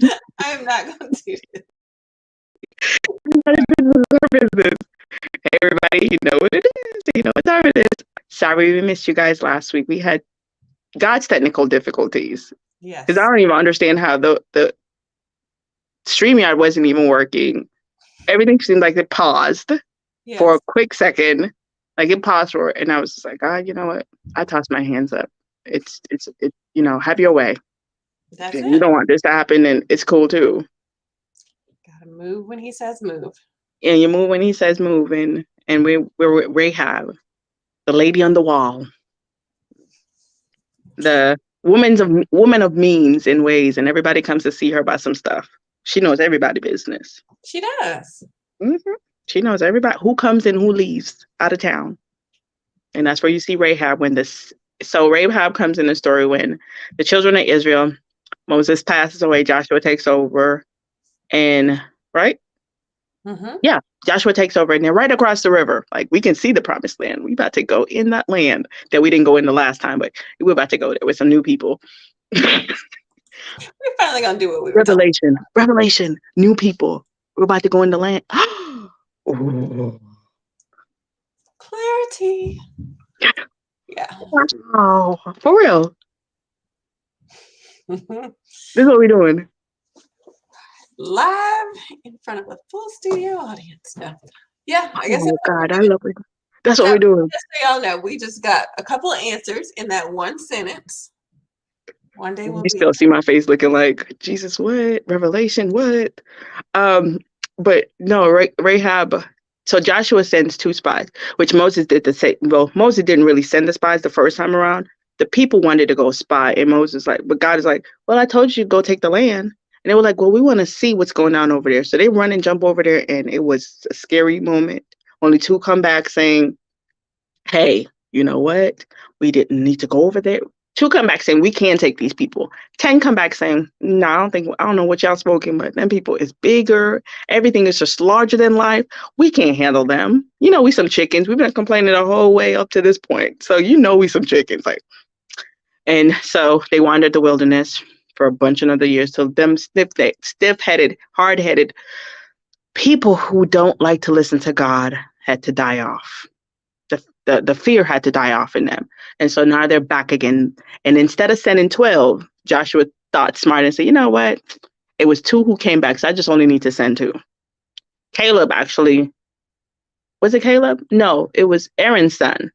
I am not going to do this. Business. Hey, everybody, you know what it is. You know what time it is. Sorry we missed you guys last week. We had God's technical difficulties. Yes. Because I don't even understand how the StreamYard wasn't even working. Everything seemed like it paused for a quick second. Like it paused for it. And I was just like, God, you know what? I tossed my hands up. It's you know, have your way. That's if it. You don't want this to happen, and it's cool too. Gotta move when he says move. And you move when he says move. And we're with Rahab, the lady on the wall. The woman of means and ways, and everybody comes to see her about some stuff. She knows everybody's business. She does. Mm-hmm. She knows everybody who comes and who leaves out of town. And that's where you see Rahab so Rahab comes in the story when the children of Israel, Moses passes away, Joshua takes over, and right? Mm-hmm. Yeah, Joshua takes over, and they're right across the river. Like, we can see the promised land. We about to go in that land that we didn't go in the last time, but we're about to go there with some new people. We're finally gonna do what we were Revelation, new people. We're about to go in the land. Clarity. Yeah. Wow, for real. This is what we're doing. Live in front of a full studio audience. No. Yeah, I guess. Oh God, I love it. That's what we're doing. Just so y'all know, we just got a couple of answers in that one sentence. One day we'll still see my face looking like, Jesus, what? Revelation, what? But no, Rahab. So Joshua sends 2 spies, which Moses did the same. Well, Moses didn't really send the spies the first time around. The people wanted to go spy, and Moses but God is like, well, I told you to go take the land. And they were like, well, we want to see what's going on over there. So they run and jump over there, and it was a scary moment. Only 2 come back saying, hey, you know what? We didn't need to go over there. 2 come back saying, we can take these people. 10 come back saying, no, I don't know what y'all spoken, but them people is bigger. Everything is just larger than life. We can't handle them. You know, we some chickens. We've been complaining the whole way up to this point. So, you know, we some chickens. And so they wandered the wilderness for a bunch of other years till them stiff-headed, hard-headed people who don't like to listen to God had to die off. The fear had to die off in them. And so now they're back again. And instead of sending 12, Joshua thought smart and said, you know what? It was 2 who came back, so I just only need to send 2. Caleb actually, was it Caleb? No, it was Aaron's son.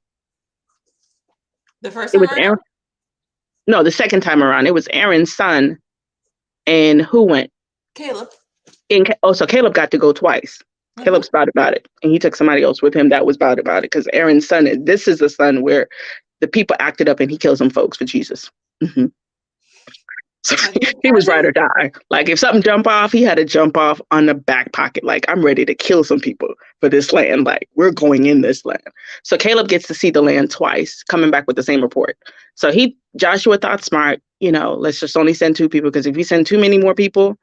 The first time around? No, the second time around. It was Aaron's son. And who went? Caleb. So Caleb got to go twice. Mm-hmm. Caleb's about it. And he took somebody else with him that was about it. Because Aaron's son, this is the son where the people acted up and he killed some folks for Jesus. Mm-hmm. So he was ride or die. Like, if something jump off, he had to jump off on the back pocket. Like, I'm ready to kill some people for this land. Like, we're going in this land. So Caleb gets to see the land twice, coming back with the same report. So Joshua thought smart, you know, let's just only send 2 people, because if we send too many more people,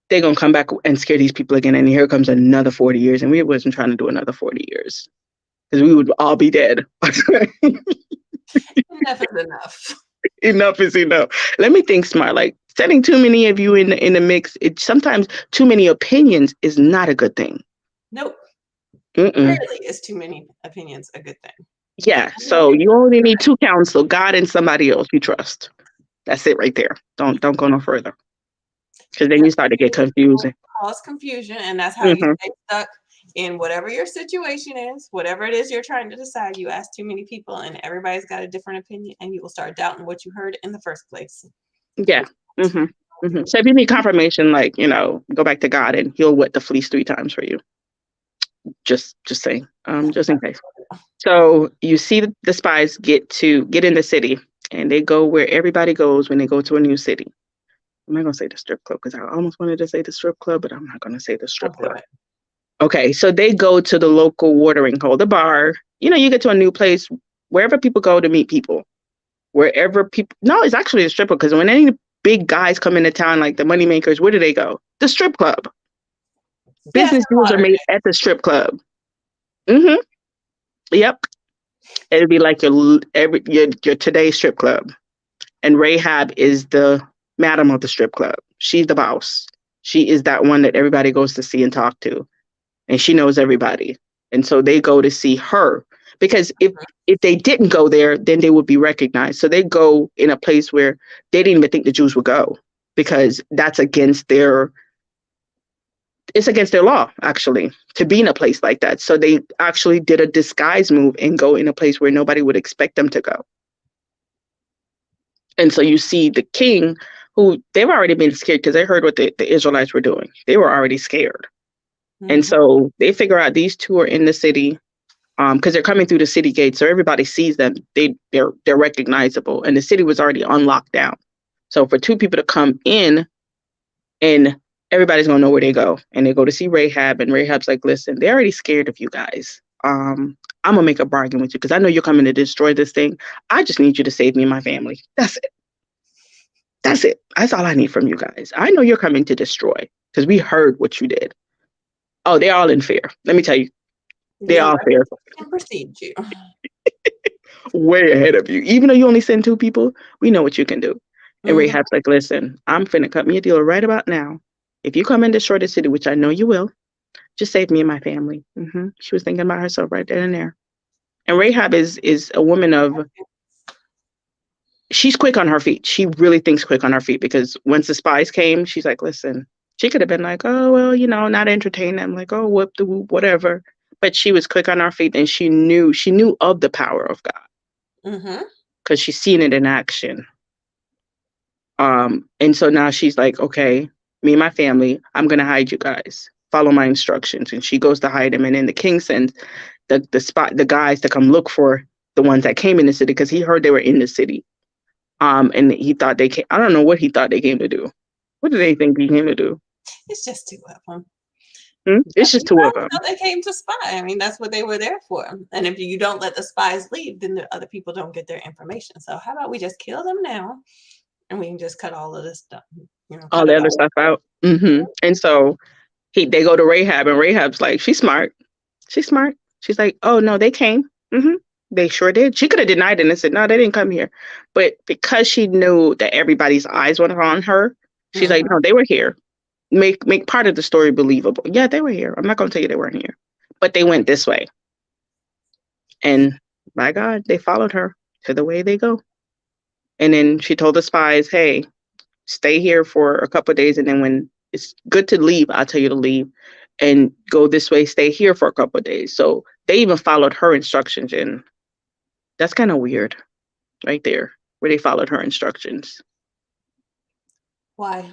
they're going to come back and scare these people again. And here comes another 40 years. And we wasn't trying to do another 40 years because we would all be dead. Enough is enough. Enough is enough. Let me think smart. Like, sending too many of you in the mix, sometimes too many opinions is not a good thing. Nope. Rarely is too many opinions a good thing. Yeah. So you only need 2 counsel, God and somebody else you trust. That's it right there. Don't go no further. Because then you start to get confusing. Cause confusion, and that's how you stay stuck in whatever your situation is, whatever it is you're trying to decide. You ask too many people, and everybody's got a different opinion, and you will start doubting what you heard in the first place. Yeah. Mm-hmm. Mm-hmm. So if you need confirmation, like, you know, go back to God, and He'll wet the fleece 3 times for you. Just saying. Just in case. So you see the spies get in the city, and they go where everybody goes when they go to a new city. I'm not going to say the strip club, because I almost wanted to say the strip club, but I'm not going to say the strip club. Okay, so they go to the local watering hole, the bar. You know, you get to a new place, wherever people go to meet people. No, it's actually a strip club, because when any big guys come into town, like the money makers, where do they go? The strip club. Business deals are made at the strip club. Mm-hmm. Yep. It'd be like your today's strip club. And Rahab is the madam of the strip club. She's the boss. She is that one that everybody goes to see and talk to, and she knows everybody. And so they go to see her because if they didn't go there, then they would be recognized. So they go in a place where they didn't even think the Jews would go because that's against their it's against their law actually to be in a place like that. So they actually did a disguise move and go in a place where nobody would expect them to go. And so you see the king, who they've already been scared because they heard what the Israelites were doing. They were already scared. And so they figure out these two are in the city because they're coming through the city gate. So everybody sees them. They're recognizable. And the city was already on lockdown. So for two people to come in and everybody's going to know where they go. And they go to see Rahab. And Rahab's like, listen, they're already scared of you guys. I'm going to make a bargain with you because I know you're coming to destroy this thing. I just need you to save me and my family. That's it. That's it. That's all I need from you guys. I know you're coming to destroy because we heard what you did. Oh, they're all in fear. Let me tell you. They're all fear. And precede you. Way ahead of you. Even though you only send two people, we know what you can do. And Rahab's like, listen, I'm finna cut me a deal right about now. If you come and destroy the city, which I know you will, just save me and my family. She was thinking about herself right then and there. And Rahab is a woman of, she's quick on her feet. She really thinks quick on her feet because once the spies came, she's like, listen, she could have been like, oh, well, not entertain them. Like, oh, whoop the whoop, whatever. But she was quick on her feet and she knew of the power of God because she's seen it in action. And so now she's like, okay, me and my family, I'm going to hide you guys. Follow my instructions. And she goes to hide him. And then the king sends the guys to come look for the ones that came in the city because he heard they were in the city. And he thought they came. I don't know what he thought they came to do. What do they think he came to do? It's just two of them. It's just two of them. They came to spy. I mean, that's what they were there for. And if you don't let the spies leave, then the other people don't get their information. So how about we just kill them now? And we can just cut all of this stuff, all the other stuff out. And so they go to Rahab, and Rahab's like, she's smart. She's smart. She's like, oh no, they came. They sure did. She could have denied it and said, no, they didn't come here. But because she knew that everybody's eyes were on her, she's like, no, they were here. Make part of the story believable. Yeah, they were here. I'm not going to tell you they weren't here, but they went this way. And my God, they followed her to the way they go. And then she told the spies, hey, stay here for a couple of days. And then when it's good to leave, I'll tell you to leave and go this way, stay here for a couple of days. So they even followed her instructions. And that's kind of weird right there, where they followed her instructions. Why?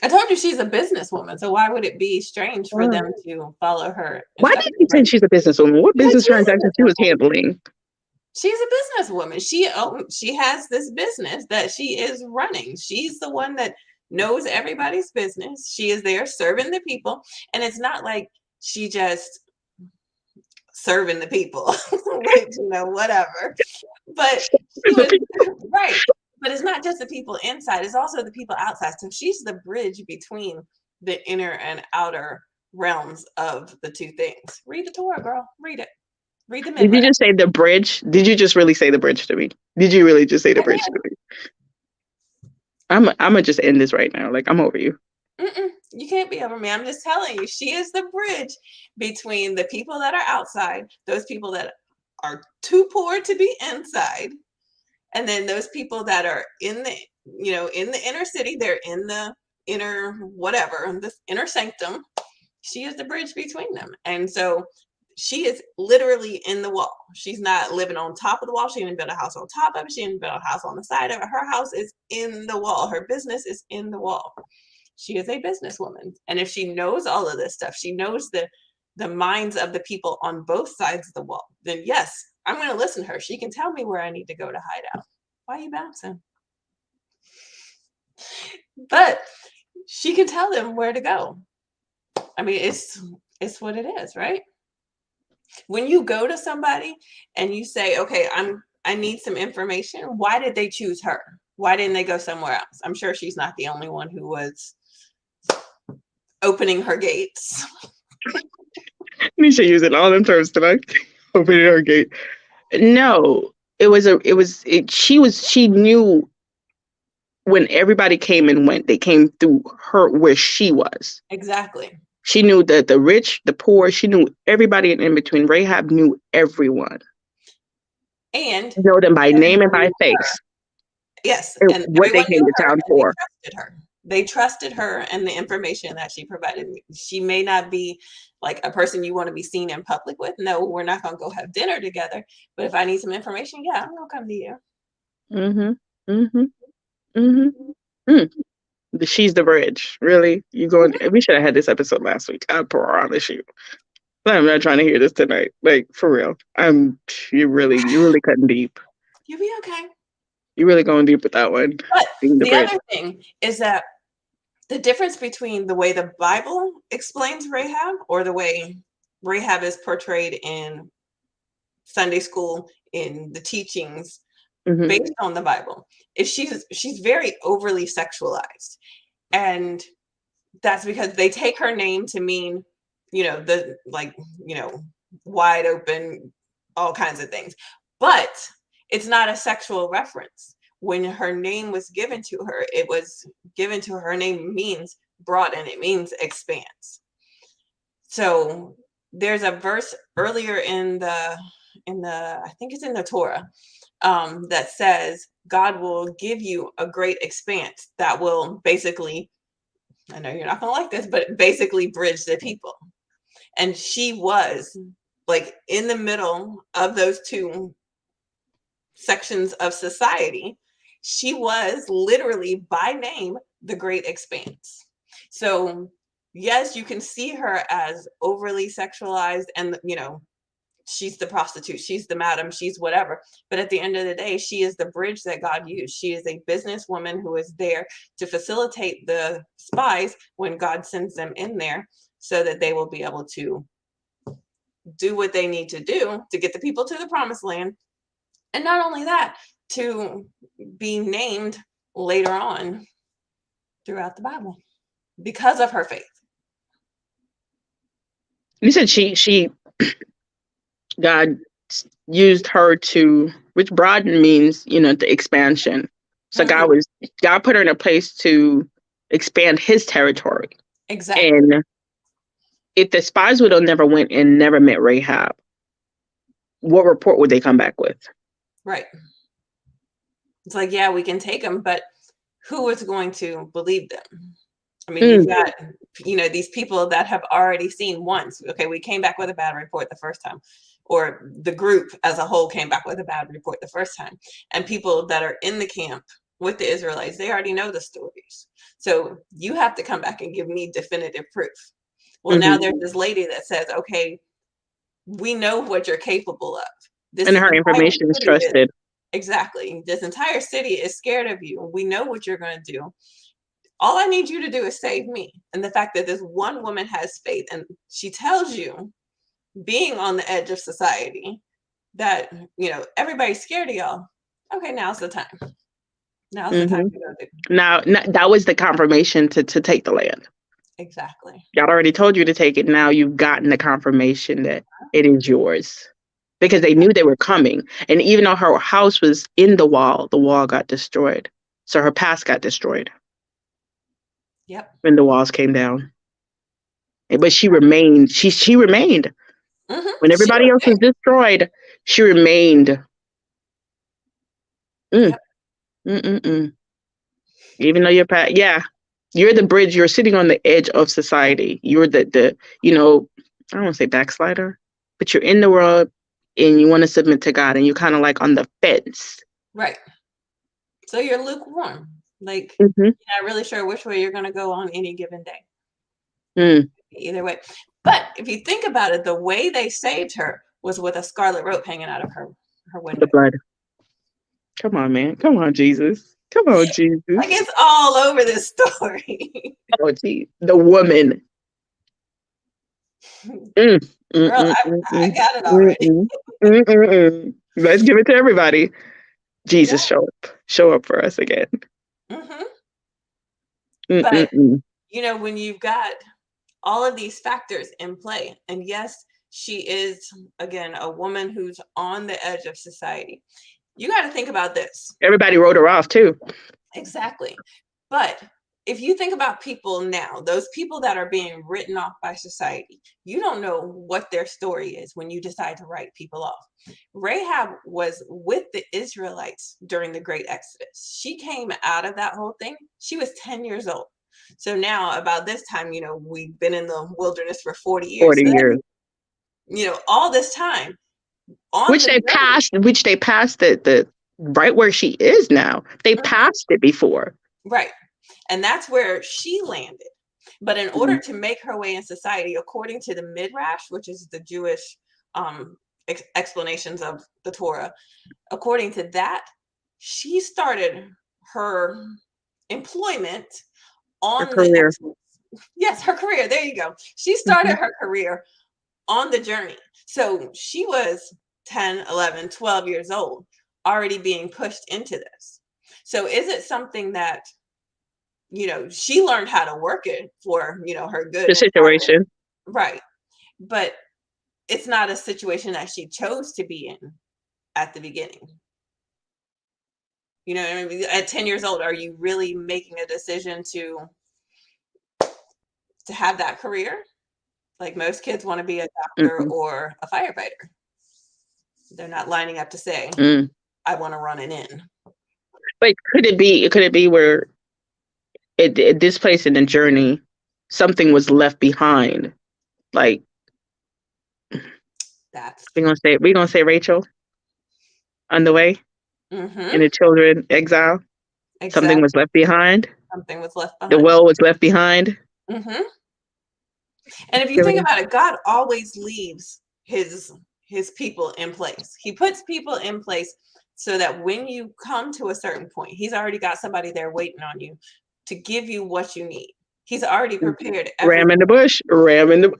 I told you she's a businesswoman, so why would it be strange for them to follow her? Why did you say she's a businesswoman? What business transaction she was handling? She's a businesswoman. She has this business that she is running. She's the one that knows everybody's business. She is there serving the people, and it's not like she just serving the people, whatever. But she was right. But it's not just the people inside, it's also the people outside. So she's the bridge between the inner and outer realms of the two things. Read the Torah, girl. Read it. Read the Midrash. Did you just say the bridge? Did you just really say the bridge to me? Did you really just say the bridge to me? I'm gonna just end this right now. Like, I'm over you. You can't be over me. I'm just telling you, she is the bridge between the people that are outside, those people that are too poor to be inside, and then those people that are in the inner city. They're in the inner whatever, this inner sanctum. She is the bridge between them. And so she is literally in the wall. She's not living on top of the wall. She didn't build a house on top of it. She didn't build a house on the side of it. Her house is in the wall. Her business is in the wall. She is a businesswoman. And if she knows all of this stuff, she knows the minds of the people on both sides of the wall, then yes, I'm going to listen to her. She can tell me where I need to go to hide out. Why are you bouncing? But she can tell them where to go. I mean, it's what it is, right? When you go to somebody and you say, okay, I need some information. Why did they choose her? Why didn't they go somewhere else? I'm sure she's not the only one who was opening her gates. Nisha using all them terms tonight. Opening her gate. No, she knew when everybody came and went, they came through her where she was. Exactly. She knew the rich, the poor. She knew everybody in between. Rahab knew everyone. And Know them by name and everyone by knew her. face. Yes, And and what they everyone came knew to her, town and they for. trusted her. They trusted her and the information that she provided. She may not be like a person you want to be seen in public with. No, we're not going to go have dinner together. But if I need some information, yeah, I'm going to come to you. Mm-hmm. Mm-hmm. Mm-hmm. Mm. She's the bridge. Really? You going? We should have had this episode last week. I promise you. I'm not trying to hear this tonight. Like, for real. You're really cutting deep. You'll be okay. You're really going deep with that one. But Being the the bridge. other thing is that the difference between the way the Bible explains Rahab or the way Rahab is portrayed in Sunday school, in the teachings Mm-hmm. based on the Bible, is she's very overly sexualized. And that's because they take her name to mean, the wide open, all kinds of things. But it's not a sexual reference. When her name was given to her, it was given to her. Her name means broad and it means expanse. So there's a verse earlier in the I think it's in the Torah, that says God will give you a great expanse that will basically, I know you're not going to like this, but basically bridge the people. And she was like in the middle of those two sections of society. She was literally by name the great expanse. So yes, you can see her as overly sexualized and, she's the prostitute, she's the madam, she's whatever. But at the end of the day, she is the bridge that God used. She is a businesswoman who is there to facilitate the spies when God sends them in there so that they will be able to do what they need to do to get the people to the promised land. And not only that, to be named later on throughout the Bible because of her faith. You said she God used her to, which broaden means, the expansion. So Mm-hmm. God put her in a place to expand his territory. Exactly. And if the spies would have never went and never met Rahab, what report would they come back with? Right. It's like, yeah, we can take them, but who is going to believe them? I mean, you've got, these people that have already seen once. Okay, we came back with a bad report the first time, or the group as a whole came back with a bad report the first time. And people that are in the camp with the Israelites, they already know the stories. So you have to come back and give me definitive proof. Well, now there's this lady that says, okay, we know what you're capable of. And her information is trusted. Exactly. This entire city is scared of you. We know what you're going to do. All I need you to do is save me. And the fact that this one woman has faith and she tells you, being on the edge of society, that, everybody's scared of y'all. Okay, now's the time. Now's the time to go do. Now, that was the confirmation to take the land. Exactly. God already told you to take it. Now you've gotten the confirmation that it is yours. Because they knew they were coming. And even though her house was in the wall got destroyed. So her past got destroyed. Yep. When the walls came down. But she remained. She remained. Mm-hmm. When everybody else was destroyed, she remained. Yep. Even though you're past, you're the bridge. You're sitting on the edge of society. You're the I don't want to say backslider, but you're in the world and you want to submit to God, and you're kind of like on the fence. Right. So you're lukewarm. Like, you're not really sure which way you're going to go on any given day. Either way. But if you think about it, the way they saved her was with a scarlet rope hanging out of her window. The blood. Come on, man. Come on, Jesus. Come on, Jesus. Like, it's all over this story. Oh, geez. The woman. Girl, I got it already. Let's give it to everybody. Jesus, show up for us again. But, when you've got all of these factors in play, and yes, she is, again, a woman who's on the edge of society. You got to think about this. Everybody wrote her off, too. Exactly. But if you think about people now, those people that are being written off by society, you don't know what their story is when you decide to write people off. Rahab was with the Israelites during the Great Exodus. She came out of that whole thing. She was 10 years old. So now, about this time, we've been in the wilderness for 40 years. 40 So years. all this time on Which the they journey. passed the right where she is now. They passed it before. Right. And that's where she landed. But in order to make her way in society, according to the Midrash, which is the Jewish explanations of the Torah, according to that, she started her employment Her on the career. yes, her career. There you go. She started her career on the journey. So she was 10, 11, 12 years old, already being pushed into this. So is it something that she learned how to work it for, her good The and progress. situation. Right. But it's not a situation that she chose to be in at the beginning. You know what I mean? At 10 years old, are you really making a decision to have that career? Like most kids want to be a doctor or a firefighter. They're not lining up to say, I want to run an inn. But could it be where at this place in the journey, something was left behind? Like we're gonna say Rachel on the way and the children exile. Exactly. Something was left behind. Something was left behind. The well was left behind. And if you think about it, God always leaves his people in place. He puts people in place so that when you come to a certain point, he's already got somebody there waiting on you to give you what you need. He's already prepared everything. Ram in the bush. Ram in the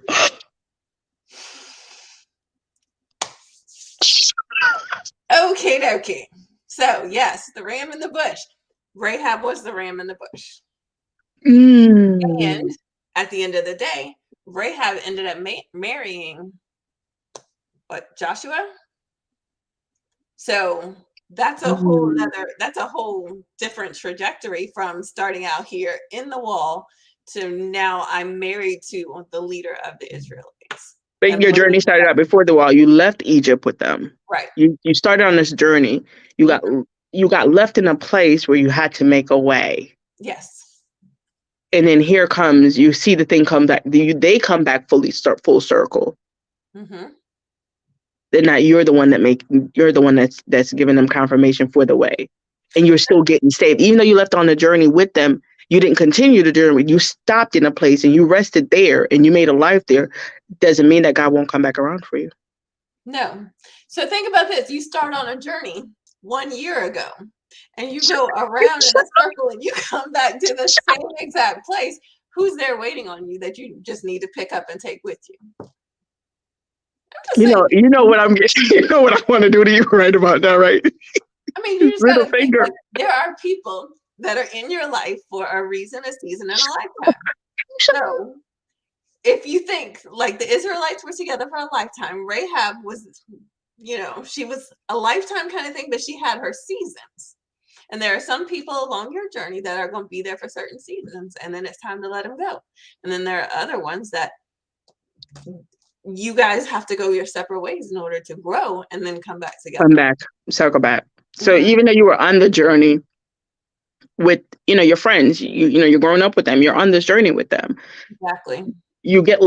Okay. So yes, the ram in the bush. Rahab was the ram in the bush. And at the end of the day, Rahab ended up marrying Joshua. So that's a whole different trajectory from starting out here in the wall to now I'm married to the leader of the Israelites. But your journey started out before the wall. You left Egypt with them. Right. You started on this journey. You got left in a place where you had to make a way. Yes. And then here comes, you see the thing come back. They come back full circle. Then now you're the one that's giving them confirmation for the way, and you're still getting saved. Even though you left on the journey with them, you didn't continue the journey. You stopped in a place and you rested there and you made a life there. Doesn't mean that God won't come back around for you. No. So think about this. You start on a journey 1 year ago and you go around in a circle and you come back to the same exact place. Who's there waiting on you that you just need to pick up and take with you? You know what I'm getting. You know what I want to do to you right about now, right? I mean, you just gotta think, like, there are people that are in your life for a reason, a season, and a lifetime. So if you think like the Israelites were together for a lifetime, Rahab was, she was a lifetime kind of thing, but she had her seasons. And there are some people along your journey that are going to be there for certain seasons, and then it's time to let them go. And then there are other ones that you guys have to go your separate ways in order to grow and then come back together. Come back, circle back. So even though you were on the journey with, your friends, you're growing up with them, you're on this journey with them. Exactly. You get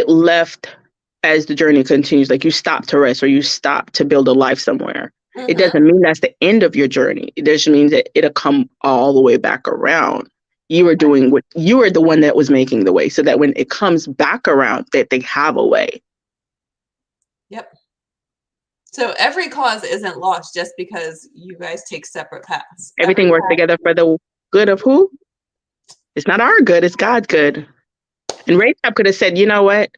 left as the journey continues. Like you stop to rest or you stop to build a life somewhere. It doesn't mean that's the end of your journey. It just means that it'll come all the way back around. You were doing what you were the one that was making the way, so that when it comes back around, that they have a way. Yep. So every cause isn't lost just because you guys take separate paths. Everything works together for the good of who? It's not our good, it's God's good. And Rahab could have said, you know what?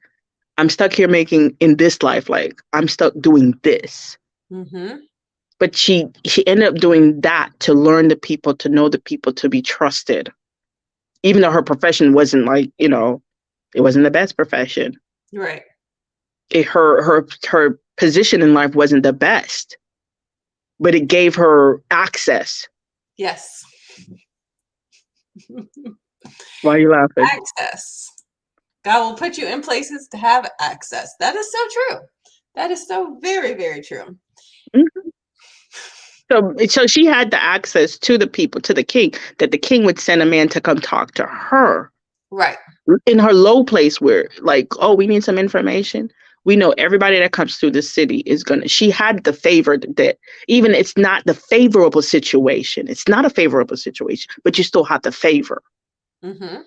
I'm stuck here making in this life, like I'm stuck doing this. But she ended up doing that to learn the people, to know the people, to be trusted. Even though her profession wasn't like, it wasn't the best profession. Right. Her position in life wasn't the best, but it gave her access. Yes. Why are you laughing? Access. God will put you in places to have access. That is so true. That is so very, very true. Mhm. So she had the access to the people, to the king, that the king would send a man to come talk to her Right. in her low place where, like, oh, we need some information. We know everybody that comes through the city is gonna. She had the favor that even it's not the favorable situation. It's not a favorable situation, but you still have the favor. Mm-hmm.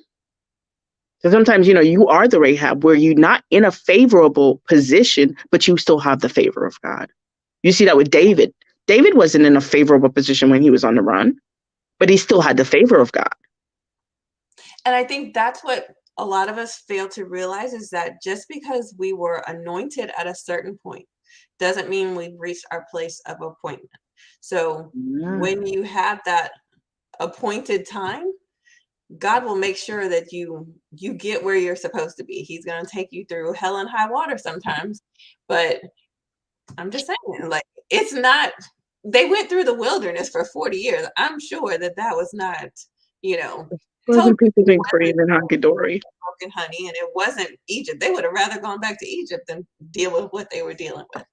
So sometimes, you are the Rahab where you're not in a favorable position, but you still have the favor of God. You see that with David. David wasn't in a favorable position when he was on the run, but he still had the favor of God. And I think that's what a lot of us fail to realize is that just because we were anointed at a certain point doesn't mean we've reached our place of appointment. So Yeah. when you have that appointed time, God will make sure that you get where you're supposed to be. He's going to take you through hell and high water sometimes, but I'm just saying, like, it's not, they went through the wilderness for 40 years. I'm sure that that was not, you know, told Wasn't people being cream and hunky dory? milk and honey, and it wasn't Egypt. They would have rather gone back to Egypt than deal with what they were dealing with.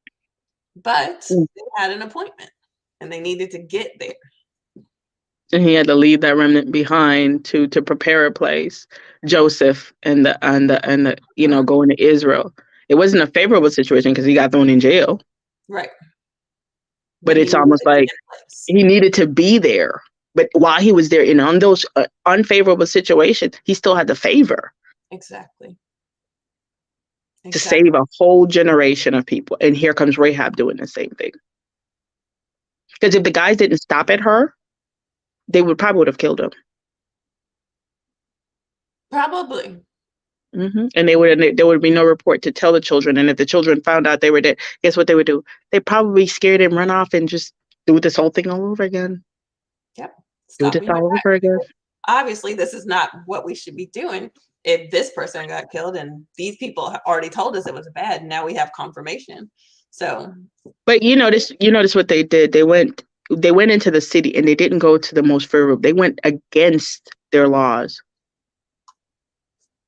But they had an appointment and they needed to get there. And he had to leave that remnant behind to prepare a place. Joseph and the going to Israel. It wasn't a favorable situation because he got thrown in jail. Right. But But he it's needed almost to be like in place. he needed to be there. But while he was there on those unfavorable situations, he still had the favor Exactly. to save Exactly. a whole generation of people. And here comes Rahab doing the same thing. Because if the guys didn't stop at her, they would have killed him. Probably. And there would be no report to tell the children. And if the children found out they were dead, guess what they would do? They'd probably be scared and run off and just do this whole thing all over again. Yep. Do Stop this me all over again. obviously this is not what we should be doing. If this person got killed and these people already told us it was bad, now we have confirmation. So, but you notice what they did. They went into the city and they didn't go to the most favorable. They went against their laws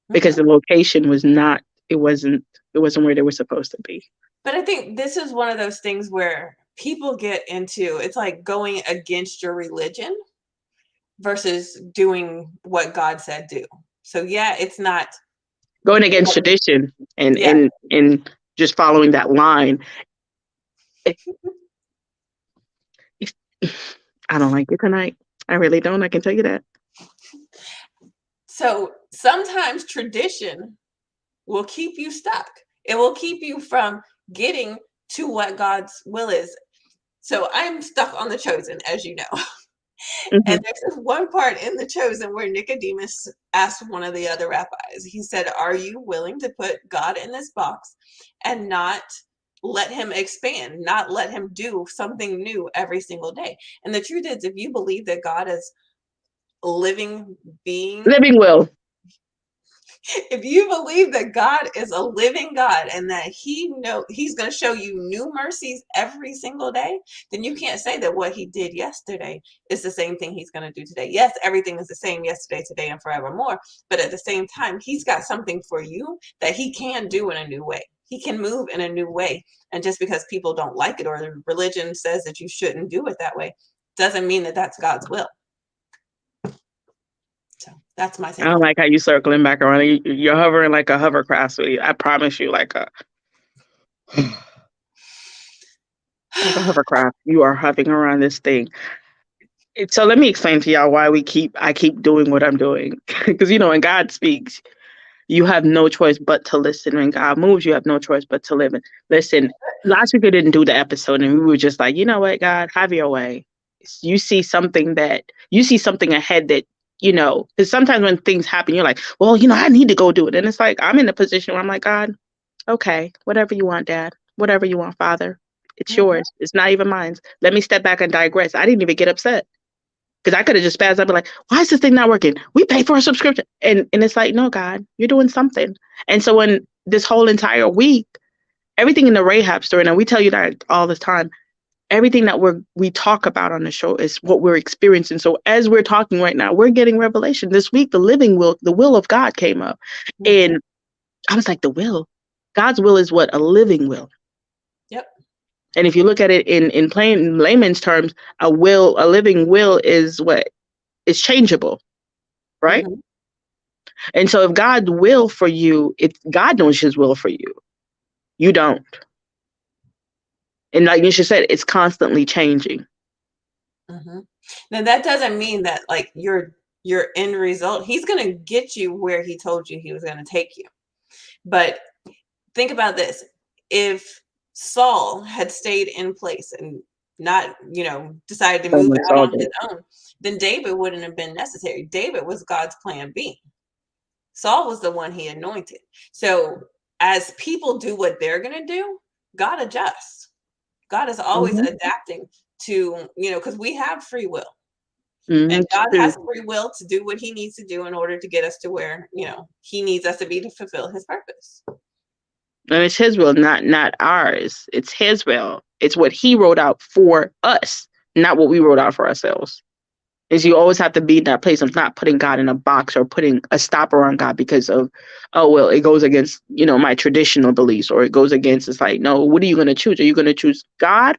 because the location was not. It wasn't where they were supposed to be. but I think this is one of those things where people get into, it's like going against your religion versus doing what God said do. So yeah, it's not Going against tradition and yeah. and just following that line. I don't like it tonight. I really don't. I can tell you that. So sometimes tradition will keep you stuck. It will keep you from getting to what God's will is. So I'm stuck on The Chosen, as you know. Mm-hmm. And there's this one part in The Chosen where Nicodemus asked one of the other rabbis, he said, are you willing to put God in this box and not let him expand, not let him do something new every single day? And the truth is, if you believe that God is a living being, Living will. if you believe that God is a living God and that he's going to show you new mercies every single day, then you can't say that what he did yesterday is the same thing he's going to do today. Yes, everything is the same yesterday, today, and forevermore. But at the same time, he's got something for you that he can do in a new way. He can move in a new way. And just because people don't like it or the religion says that you shouldn't do it that way, doesn't mean that that's God's will. So that's my I take. don't like how you circling back around. You're hovering like a hovercraft, sweetie. I promise you, like a hovercraft. You are hovering around this thing. So let me explain to y'all why I keep doing what I'm doing. Because when God speaks, you have no choice but to listen. When God moves, you have no choice but to live. Listen, last week I didn't do the episode, and we were just like, you know what, God, have your way. You see something ahead that because sometimes when things happen, you're like, well, I need to go do it, and it's like I'm in a position where I'm like, God, okay, whatever you want, Dad, whatever you want, Father, it's yours. It's not even mine. Let me step back and digress. I didn't even get upset. Because I could have just spazzed up and like, why is this thing not working? We pay for a subscription. And it's like, no, God, you're doing something. And so when this whole entire week, everything in the Rahab story, and we tell you that all the time, everything that we talk about on the show is what we're experiencing. So as we're talking right now, we're getting revelation. This week, the will of God came up. Mm-hmm. And I was like, the will? God's will is what? A living will. Yep. And if you look at it in plain layman's terms, a living will is what? It's changeable, right? Mm-hmm. And so if God's will for you, if God knows his will for you, you don't. And like Nisha said, it's constantly changing. Mm-hmm. Now that doesn't mean that like your end result, he's gonna get you where he told you he was gonna take you. But think about this. If Saul had stayed in place and not, decided to move Almost out all on day. his own, then David wouldn't have been necessary. David was God's plan B. Saul was the one he anointed. So as people do what they're going to do, God adjusts. God is always Mm-hmm. adapting to, because we have free will. Mm-hmm. And It's God true. has free will to do what he needs to do in order to get us to where, he needs us to be to fulfill his purpose. And it's his will, not ours. It's his will. It's what he wrote out for us, not what we wrote out for ourselves. Is you always have to be in that place of not putting God in a box or putting a stopper on God because of, oh, well, it goes against, my traditional beliefs, or it goes against, it's like, no, what are you going to choose? Are you going to choose God,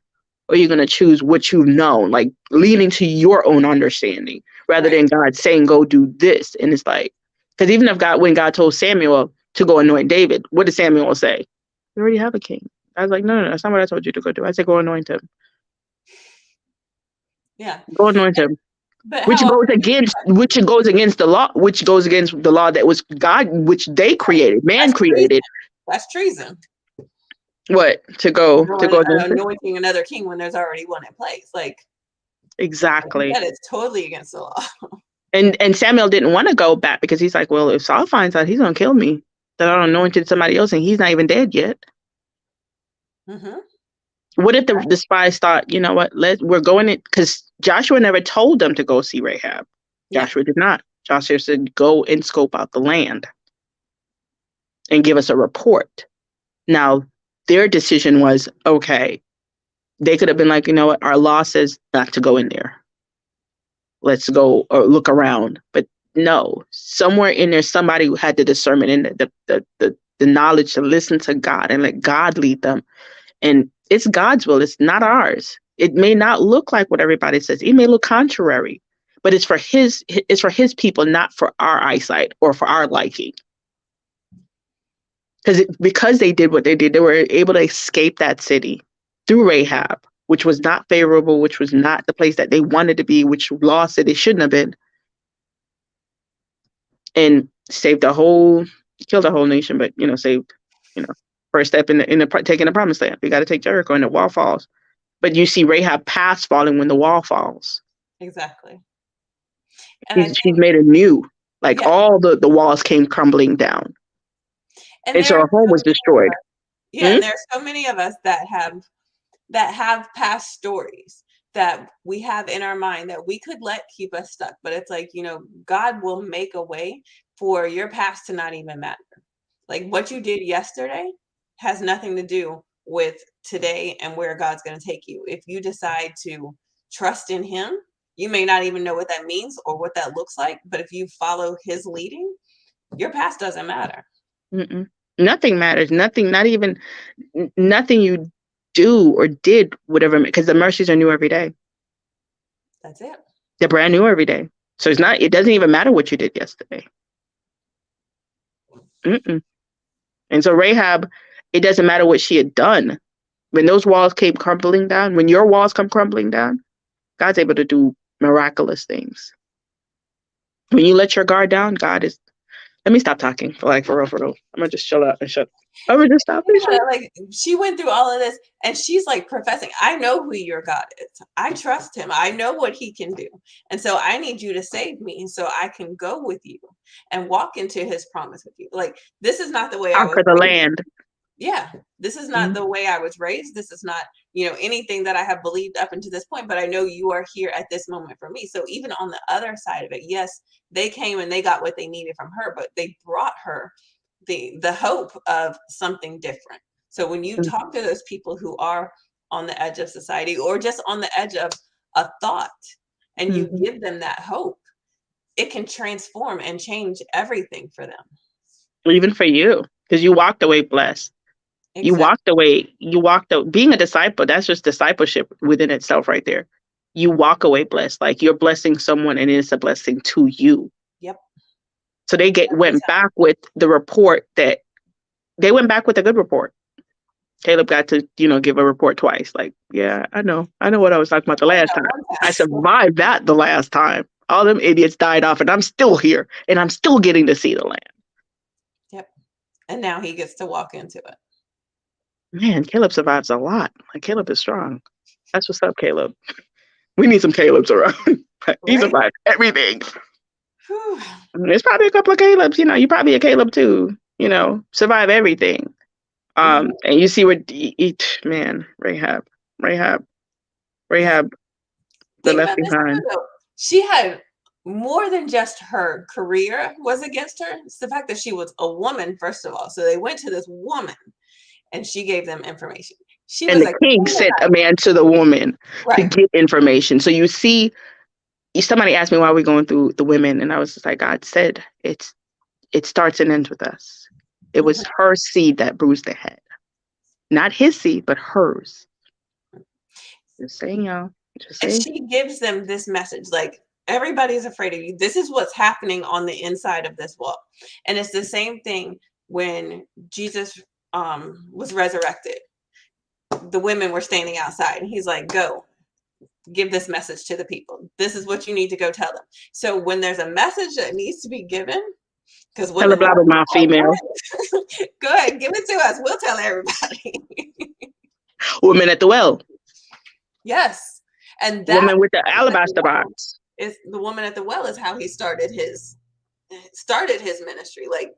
or are you going to choose what you've known, like leaning to your own understanding rather Right. than God saying, go do this? And it's like, because even if when God told Samuel to go anoint David, what did Samuel say? We already have a king. I was like, no, that's not what I told you to go do. I said, go anoint him. Yeah. Go anoint him. But Which how often goes against the law, which goes against the law that was God, which they created, man that's treason. created. That's treason. What to go against it? Anointing another king when there's already one in place. Like you Exactly. said, it's totally against the law. And Samuel didn't want to go back because he's like, well, if Saul finds out, he's gonna kill me. That I anointed somebody else, and he's not even dead yet. Mm-hmm. What if the spies thought, you know what, we're going in, because Joshua never told them to go see Rahab. Yep. Joshua did not. Joshua said, go and scope out the land and give us a report. Now, their decision was, okay, they could have been like, you know what, our law says not to go in there. Let's go or look around. But no, somewhere in there, somebody who had the discernment and the knowledge to listen to God and let God lead them. And it's God's will. It's not ours. It may not look like what everybody says. It may look contrary, but it's for his people, not for our eyesight or for our liking. Because they did what they did, they were able to escape that city through Rahab, which was not favorable, which was not the place that they wanted to be, which law said they shouldn't have been, and killed the whole nation, but saved, first step in the taking the promised land. We got to take Jericho, and the wall falls. But you see Rahab past falling when the wall falls. Exactly. And I She's think, made it new. Like yeah. all the walls came crumbling down, And and there so are her home so was many of destroyed. us, yeah, Hmm? and there are so many of us that have past stories that we have in our mind that we could let keep us stuck. But it's like, God will make a way for your past to not even matter. Like what you did yesterday has nothing to do with today and where God's going to take you. If you decide to trust in him, you may not even know what that means or what that looks like, but if you follow his leading, your past doesn't matter. Mm-mm. Nothing matters. Nothing, not even nothing you do or did, whatever, because the mercies are new every day. That's it. They're brand new every day. So it doesn't even matter what you did yesterday. Mm-mm. And so Rahab, it doesn't matter what she had done. When those walls came crumbling down, when your walls come crumbling down, God's able to do miraculous things. When you let your guard down, God is. Let me stop talking. For real, for real. I'm gonna just chill out and shut. I'm gonna just stop and shut. Like she went through all of this and she's like professing, I know who your God is. I trust him. I know what he can do. And so I need you to save me so I can go with you and walk into his promise with you. Like this is not the way I was Conquer the raised. land. Yeah, this is not Mm-hmm. the way I was raised. This is not, anything that I have believed up until this point, but I know you are here at this moment for me. So even on the other side of it, yes, they came and they got what they needed from her, but they brought her the hope of something different. So when you talk to those people who are on the edge of society or just on the edge of a thought, and you give them that hope, it can transform and change everything for them. Even for you, because you walked away blessed. Exactly. Being a disciple, that's just discipleship within itself right there. You walk away blessed, like you're blessing someone and it's a blessing to you. Yep. So they went back with the report that they went back with a good report. Caleb got to, give a report twice. Like, yeah, I know what I was talking about the last time. I survived that the last time. All them idiots died off and I'm still here and I'm still getting to see the land. Yep. And now he gets to walk into it. Man, Caleb survives a lot. Like, Caleb is strong. That's what's up, Caleb. We need some Calebs around. He survived everything. Whew. There's probably a couple of Calebs, you probably a Caleb too, survive everything. And you see where, man, Rahab, the left behind. She had more than just her career was against her. It's the fact that she was a woman, first of all. So they went to this woman and she gave them information. And the king sent a man to the woman to get information. So you see, somebody asked me why we're going through the women, and I was just like, God said it starts and ends with us. It was her seed that bruised the head. Not his seed, but hers. Just saying, y'all. Just saying. And she gives them this message, like, everybody's afraid of you. This is what's happening on the inside of this wall. And it's the same thing when Jesus was resurrected. The women were standing outside, and he's like, go. Give this message to the people. This is what you need to go tell them. So when there's a message that needs to be given, because tell about my female. Go ahead, give it to us. We'll tell everybody. Woman at the well. Yes, and that woman with the alabaster box is the woman at the well. Is how he started his ministry. Like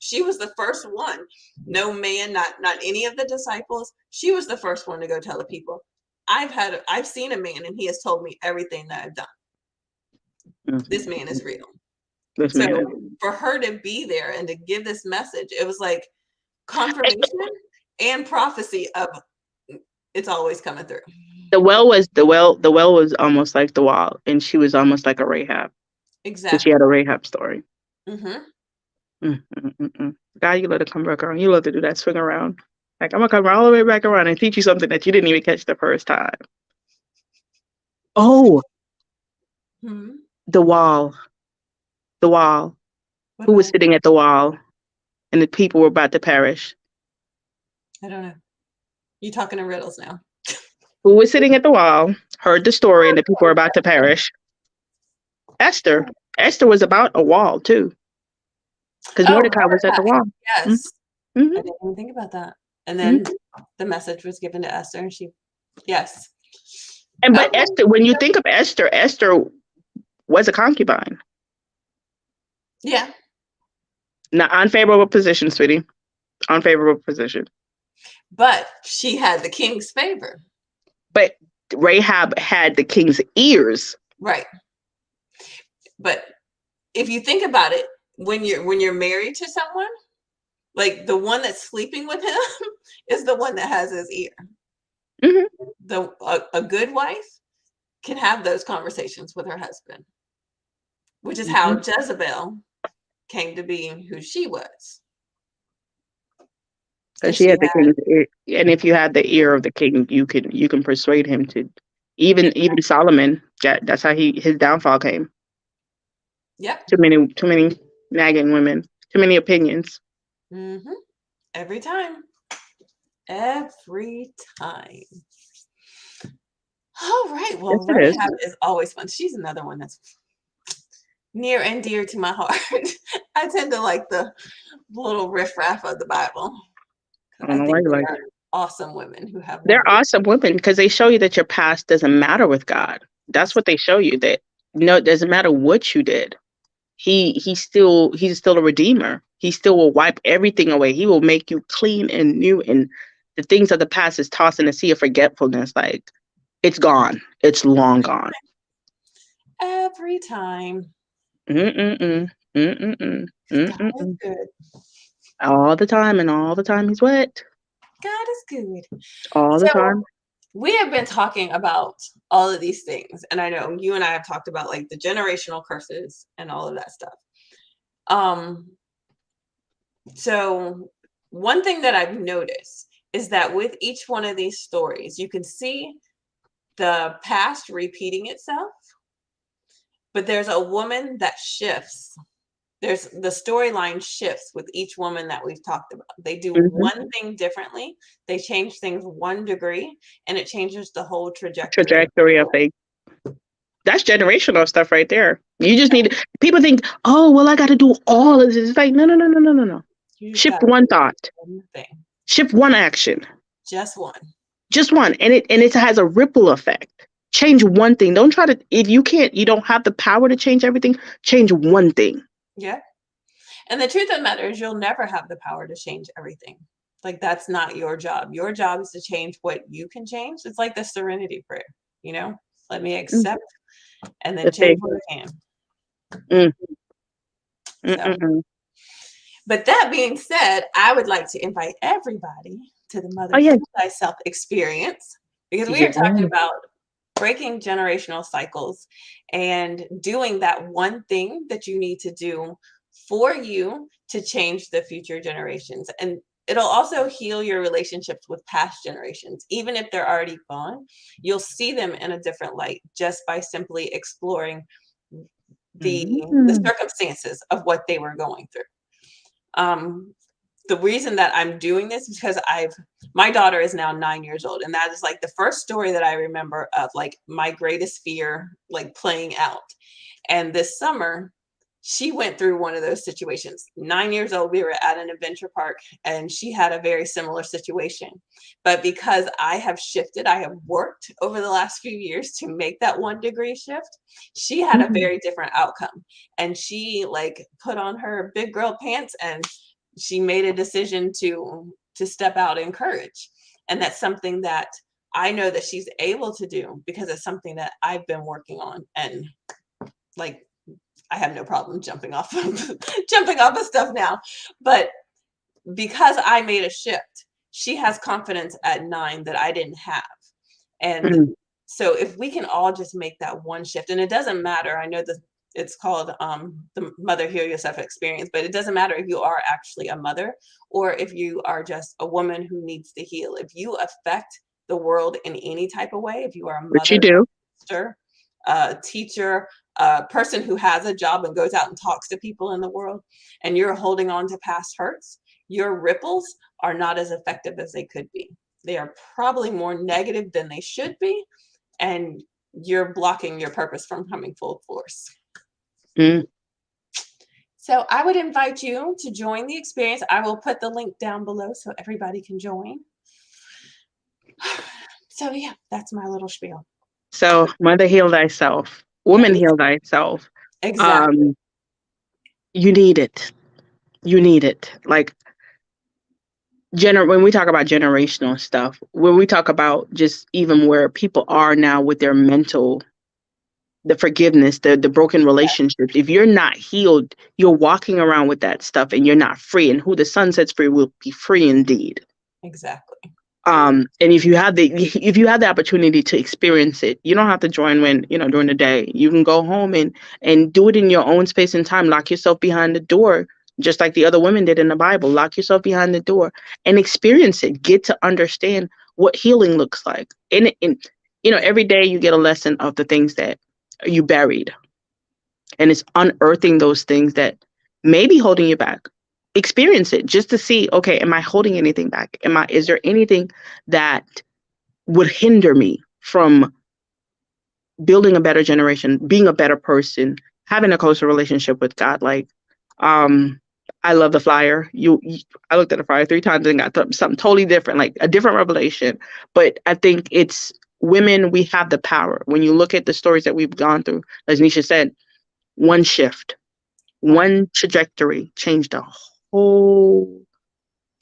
she was the first one. No man, not any of the disciples. She was the first one to go tell the people. I've seen a man and he has told me everything that I've done. This man is real. For her to be there and to give this message, it was like confirmation and prophecy of it's always coming through. The well was almost like the wall, and she was almost like a Rahab. Exactly. She had a Rahab story. God, you let her come back around. You love to do that swing around. Like, I'm gonna come all the way back around and teach you something that you didn't even catch the first time. Oh, the wall. Who was sitting at the wall, and the people were about to perish? I don't know. You're talking in riddles now. Who was sitting at the wall, heard the story, and the people were about to perish? Esther. Esther was about a wall too, because Mordecai was at the wall. Yes, I didn't even think about that. And then the message was given to Esther, and yes. And but Esther, when you think of Esther, Esther was a concubine. Yeah. Not unfavorable position, sweetie. Unfavorable position. But she had the king's favor. But Rahab had the king's ears. Right. But if you think about it, when you're married to someone, like the one that's sleeping with him is the one that has his ear. A good wife can have those conversations with her husband, which is how Jezebel came to be who she was. And she had the king's ear, and if you had the ear of the king, you can persuade him to. Even Solomon, that's how his downfall came. Yep. Too many nagging women. Too many opinions. Every time. All right. Well, yes, Rahab is always fun. She's another one that's near and dear to my heart. I tend to like the little riffraff of the Bible. I don't know why you like it. Awesome women who have. They're awesome women because they show you that your past doesn't matter with God. That's what they show you, that it doesn't matter what you did. He's still a redeemer. He still will wipe everything away. He will make you clean and new, and the things of the past is tossed in the sea of forgetfulness. Like, it's gone. It's long gone. Every time. God is good. All the time, and all the time he's what? God is good. All the time. we have been talking about all of these things, and I know you and I have talked about like the generational curses and all of that stuff. So one thing that I've noticed is that with each one of these stories, you can see the past repeating itself, but there's a woman that shifts. There's the storyline shifts with each woman that we've talked about. They do one thing differently. They change things 1 degree, and it changes the whole trajectory of things. That's generational stuff right there. You just need people think, oh, well, I got to do all of this. It's like, no. Shift one thought. Shift one action. Just one. Just one. And it has a ripple effect. Change one thing. Don't try to, if you don't have the power to change everything, change one thing. Yeah. And the truth of the matter is you'll never have the power to change everything. Like, that's not your job. Your job is to change what you can change. It's like the serenity prayer, let me accept and then change what I can. So, but that being said, I would like to invite everybody to the Mother Heal Thyself experience, because we are talking about breaking generational cycles and doing that one thing that you need to do for you to change the future generations. And it'll also heal your relationships with past generations. Even if they're already gone, you'll see them in a different light just by simply exploring the circumstances of what they were going through. The reason that I'm doing this is because my daughter is now 9 years old, and that is like the first story that I remember of like my greatest fear, like playing out. And this summer, she went through one of those situations. 9 years old, we were at an adventure park, and she had a very similar situation. But because I have shifted, I have worked over the last few years to make that 1 degree shift, she had a very different outcome. And she like put on her big girl pants and she made a decision to step out in courage. And that's something that I know that she's able to do because it's something that I've been working on. And like, I have no problem jumping off of stuff now. But because I made a shift, she has confidence at 9 that I didn't have. And so if we can all just make that one shift, and it doesn't matter, I know that it's called the Mother Heal Yourself experience, but it doesn't matter if you are actually a mother or if you are just a woman who needs to heal. If you affect the world in any type of way, if you are a mother, sister, teacher, a person who has a job and goes out and talks to people in the world, and you're holding on to past hurts, your ripples are not as effective as they could be. They are probably more negative than they should be, and you're blocking your purpose from coming full force. So I would invite you to join the experience. I will put the link down below so everybody can join. So yeah, that's my little spiel. So Mother Heal Thyself. Woman Heal Thyself. Exactly. You need it. You need it. Like, when we talk about generational stuff, when we talk about just even where people are now with their mental, the forgiveness, the broken relationships, if you're not healed, you're walking around with that stuff and you're not free. And who the Son sets free will be free indeed. Exactly. And if you have the opportunity to experience it, you don't have to join during the day. You can go home and do it in your own space and time. Lock yourself behind the door, just like the other women did in the Bible. Lock yourself behind the door and experience it. Get to understand what healing looks like. And every day you get a lesson of the things that you buried, and it's unearthing those things that may be holding you back. Experience it just to see, okay, am I holding anything back? Is there anything that would hinder me from building a better generation, being a better person, having a closer relationship with God? Like, I love the flyer. I looked at the flyer 3 times and got something totally different, like a different revelation. But I think it's women, we have the power. When you look at the stories that we've gone through, as Nisha said, one shift, one trajectory changed a whole.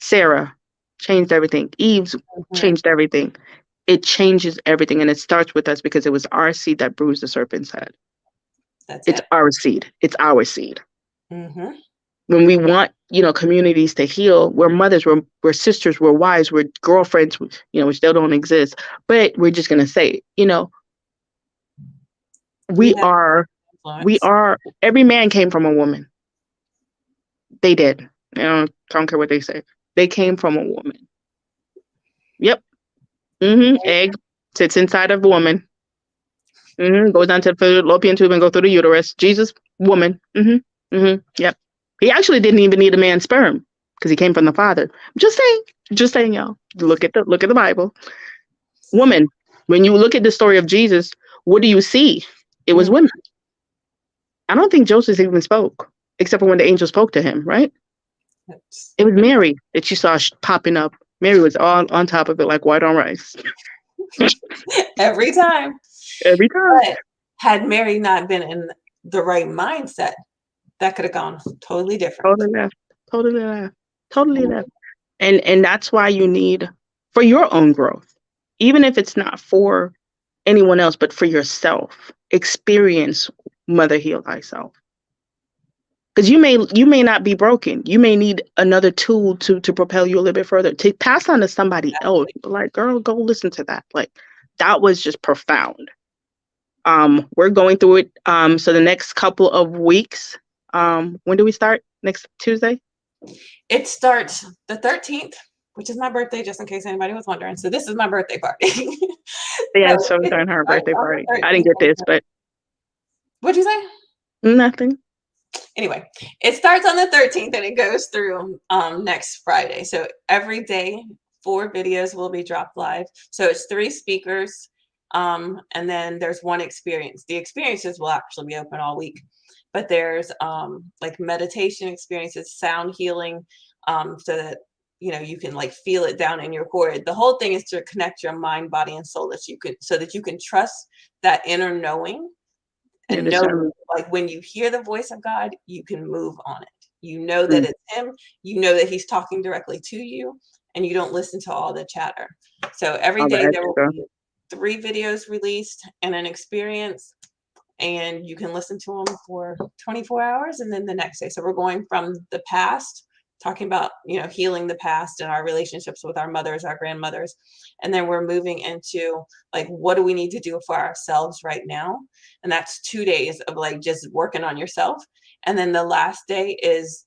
Sarah changed everything. Eve's changed everything. It changes everything, and it starts with us because it was our seed that bruised the serpent's head. It's our seed. It's our seed. when we want, communities to heal, we're mothers, we're sisters, we're wives, we're girlfriends, which still don't exist, but we're just going to say, We we have are, influence. every man came from a woman. They did. Don't care what they say. They came from a woman. Yep. Egg sits inside of a woman. Goes down to the fallopian tube and go through the uterus. Jesus, woman. Yep. He actually didn't even need a man's sperm because he came from the Father. Just saying, y'all. Look at the Bible. Woman. When you look at the story of Jesus, what do you see? It was women. I don't think Joseph even spoke, except for when the angel spoke to him, right? It was Mary that you saw popping up. Mary was all on top of it like white on rice. Every time. Every time. But had Mary not been in the right mindset, that could have gone totally different. Totally left. And that's why you need, for your own growth, even if it's not for anyone else, but for yourself, experience Mother Heal Thyself. Because you may not be broken. You may need another tool to propel you a little bit further, to pass on to somebody else. Like, girl, go listen to that. Like, that was just profound. We're going through it. So the next couple of weeks, when do we start? Next Tuesday? It starts the 13th, which is my birthday, just in case anybody was wondering. So this is my birthday party. Yeah, so we're doing her birthday party. I didn't get this, but what'd you say? Nothing. Anyway, it starts on the 13th and it goes through next Friday. So every day, 4 videos will be dropped live. So it's 3 speakers, and then there's 1 experience. The experiences will actually be open all week, but there's like meditation experiences, sound healing, so that you can like feel it down in your core. The whole thing is to connect your mind, body, and soul so that you can trust that inner knowing. And know, like, when you hear the voice of God, you can move on it. You know that it's him. You know that he's talking directly to you, and you don't listen to all the chatter. So every day there will be 3 videos released and an experience, and you can listen to them for 24 hours and then the next day. So we're going from the past, talking about, healing the past and our relationships with our mothers, our grandmothers. And then we're moving into like, what do we need to do for ourselves right now? And that's 2 days of like just working on yourself. And then the last day is,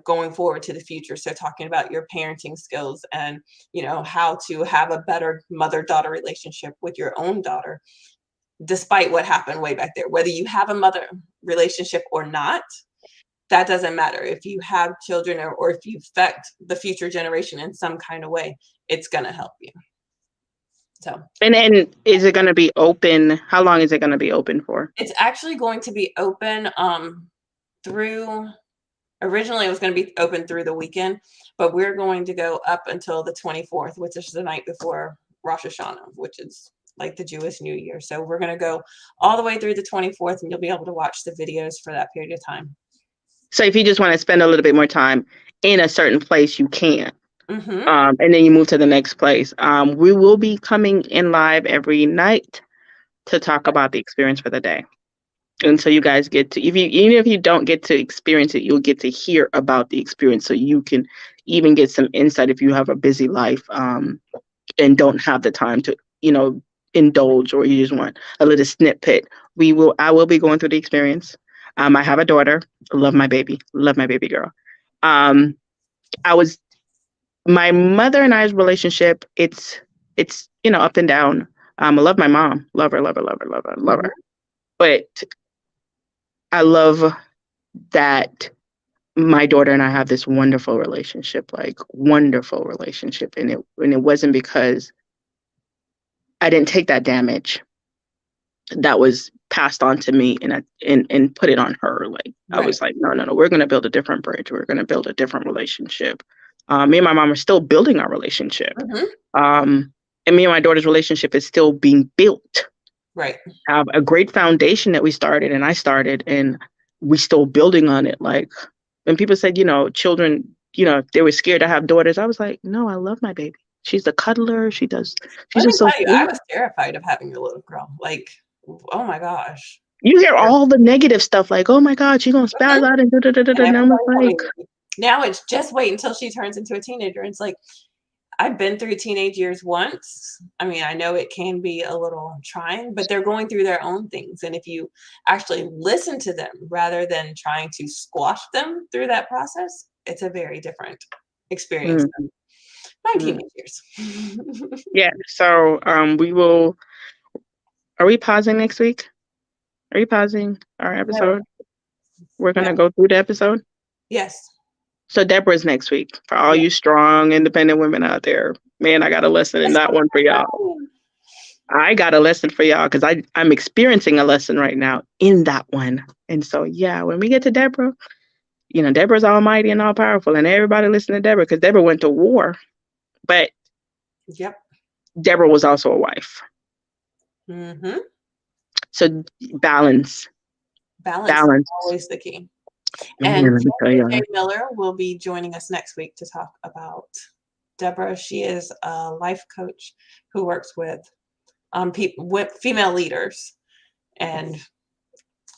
going forward to the future. So talking about your parenting skills and, how to have a better mother-daughter relationship with your own daughter, despite what happened way back there. Whether you have a mother relationship or not, that doesn't matter. If you have children or if you affect the future generation in some kind of way, it's going to help you. So, and then is it going to be open? How long is it going to be open for? It's actually going to be open through, originally it was going to be open through the weekend, but we're going to go up until the 24th, which is the night before Rosh Hashanah, which is like the Jewish New Year. So we're going to go all the way through the 24th, and you'll be able to watch the videos for that period of time. So if you just want to spend a little bit more time in a certain place, you can. And then you move to the next place. We will be coming in live every night to talk about the experience for the day. And so you guys get to, even if you don't get to experience it, you'll get to hear about the experience. So you can even get some insight if you have a busy life and don't have the time to, indulge, or you just want a little snippet. I will be going through the experience. I have a daughter. Love my baby girl. My mother and I's relationship, it's up and down. I love my mom. Love her. But I love that my daughter and I have this wonderful relationship, And it wasn't because I didn't take that damage that was passed on to me and put it on her. Like, right. I was like, no, we're going to build a different bridge. We're going to build a different relationship. Me and my mom are still building our relationship. And me and my daughter's relationship is still being built. Right. I have a great foundation that we started, and I started, and we still building on it. Like, when people said, children, they were scared to have daughters, I was like, no, I love my baby. She's a cuddler. She's just so I was terrified of having a little girl. Like, oh my gosh. You hear all the negative stuff like, oh my God, she's going to spaz out and da-da-da-da-da. And I'm like, now it's just wait until she turns into a teenager. It's like, I've been through teenage years once. I mean, I know it can be a little trying, but they're going through their own things. And if you actually listen to them rather than trying to squash them through that process, it's a very different experience than my teenage years. Yeah. So are we pausing next week? Are you pausing our episode? No. We're going to go through the episode? Yes. So Deborah's next week. For all you strong, independent women out there, man, I got a lesson in that one for y'all. I got a lesson for y'all because I'm experiencing a lesson right now in that one. And so, yeah, when we get to Deborah, you know, Deborah's almighty and all powerful, and everybody listen to Deborah because Deborah went to war. But Deborah was also a wife. Mm-hmm. So balance. Balance is always the key. Man, And Jay Miller will be joining us next week to talk about Deborah. She is a life coach who works with female leaders and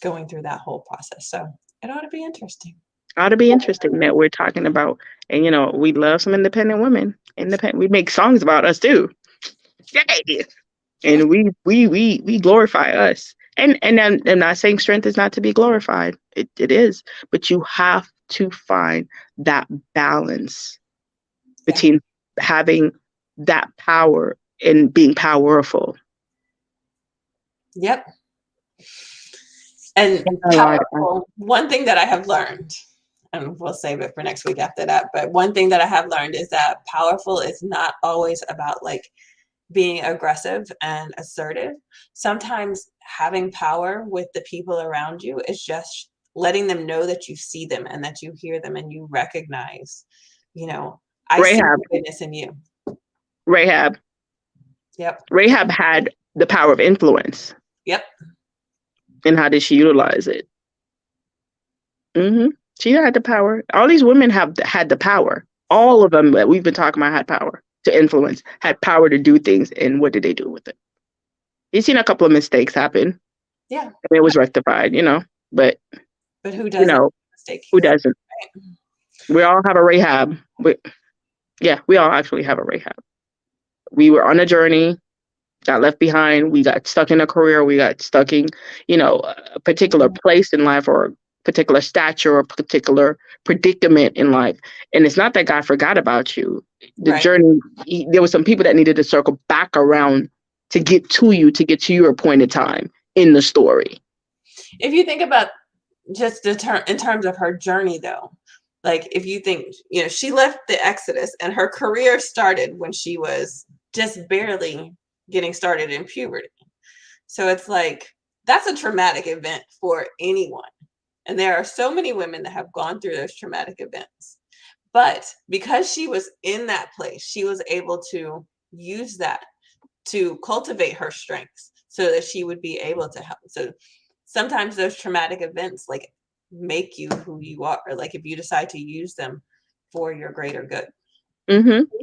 going through that whole process. So it ought to be interesting. Ought to be interesting that we're talking about, and you know, we love some independent women. We make songs about us too. Yay! And we glorify us. And I'm not saying strength is not to be glorified. It is, but you have to find that balance between having that power and being powerful. Yep. And powerful, one thing that I have learned, and we'll save it for next week after that, but one thing that I have learned is that powerful is not always about like being aggressive and assertive. Sometimes having power with the people around you is just letting them know that you see them and that you hear them and you recognize, you know, I see the goodness in you. Rahab. Yep. Rahab had the power of influence. Yep. And how did she utilize it? She had the power. All these women have had the power. All of them that we've been talking about had power to influence, had power to do things, and what did they do with it? You've seen a couple of mistakes happen. Yeah. And it was rectified, you know, but who doesn't? You know, who doesn't? Right. We all have a Rahab. We all actually have a Rahab. We were on a journey, got left behind. We got stuck in a career. We got stuck in, you know, a particular place in life or a particular stature or a particular predicament in life. And it's not that God forgot about you. The journey, there were some people that needed to circle back around to get to you, to get to your appointed time in the story. If you think about just in terms of her journey, though, like if you think, you know, she left the Exodus and her career started when she was just barely getting started in puberty. So it's like, that's a traumatic event for anyone. And there are so many women that have gone through those traumatic events. But because she was in that place, she was able to use that to cultivate her strengths so that she would be able to help. So sometimes those traumatic events like make you who you are, like if you decide to use them for your greater good.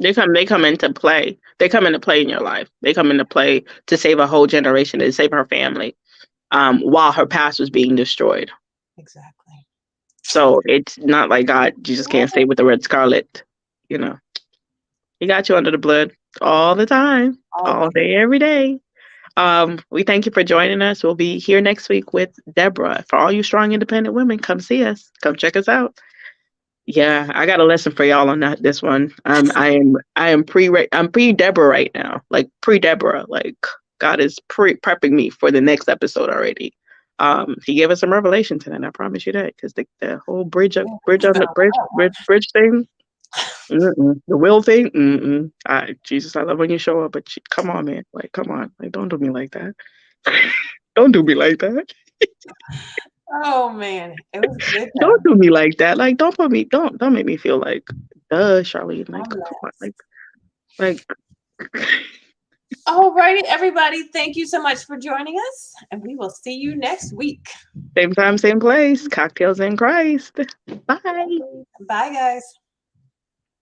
They come into play. They come into play in your life. They come into play to save a whole generation, to save her family, while her past was being destroyed. Exactly. So it's not like God, you just can't stay with the red scarlet, you know. He got you under the blood all the time, all day, every day. We thank you for joining us. We'll be here next week with Deborah. For all you strong, independent women, come see us. Come check us out. Yeah, I got a lesson for y'all on this one. I'm pre Deborah right now, like pre Deborah. Like God is prepping me for the next episode already. He gave us some revelation tonight. I promise you that, because the whole bridge thing, the will thing. Jesus, I love when you show up, but come on, man, like come on, like don't do me like that. Don't do me like that. Oh man, it was good. Don't do me like that. Like don't make me feel like Charlene. Like come on, like. All righty, everybody. Thank you so much for joining us, and we will see you next week. Same time, same place. Cocktails in Christ. Bye. Bye, guys.